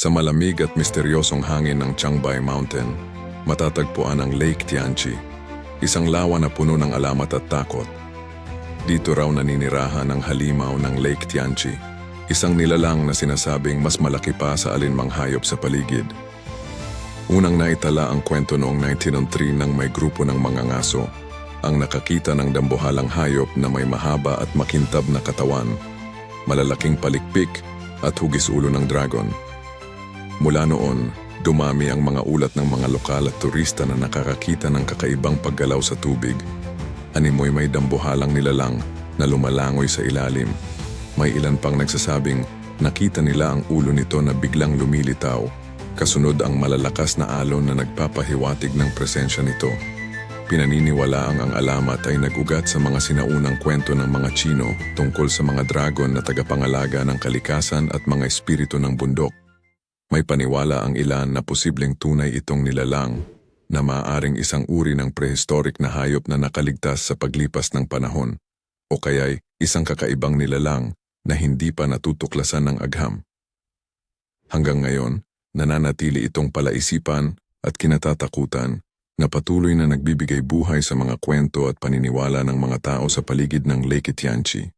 Sa malamig at misteryosong hangin ng Changbay Mountain, matatagpuan ang Lake Tianchi, isang lawa na puno ng alamat at takot. Dito raw naninirahan ang halimaw ng Lake Tianchi, isang nilalang na sinasabing mas malaki pa sa alinmang hayop sa paligid. Unang naitala ang kwento noong 1903 nang may grupo ng mga ngaso ang nakakita ng dambuhalang hayop na may mahaba at makintab na katawan, malalaking palikpik at hugis ulo ng dragon. Mula noon, dumami ang mga ulat ng mga lokal at turista na nakakakita ng kakaibang paggalaw sa tubig. Animoy may dambuhalang nilalang na lumalangoy sa ilalim. May ilan pang nagsasabing nakita nila ang ulo nito na biglang lumilitaw, kasunod ang malalakas na alon na nagpapahiwatig ng presensya nito. Pinaniniwalaang ang alamat ay nagugat sa mga sinaunang kwento ng mga Tsino tungkol sa mga dragon na tagapangalaga ng kalikasan at mga espiritu ng bundok. May paniwala ang ilan na posibleng tunay itong nilalang na maaaring isang uri ng prehistoric na hayop na nakaligtas sa paglipas ng panahon o kaya'y isang kakaibang nilalang na hindi pa natutuklasan ng agham. Hanggang ngayon, nananatili itong palaisipan at kinatatakutan na patuloy na nagbibigay buhay sa mga kwento at paniniwala ng mga tao sa paligid ng Lake Tianchi.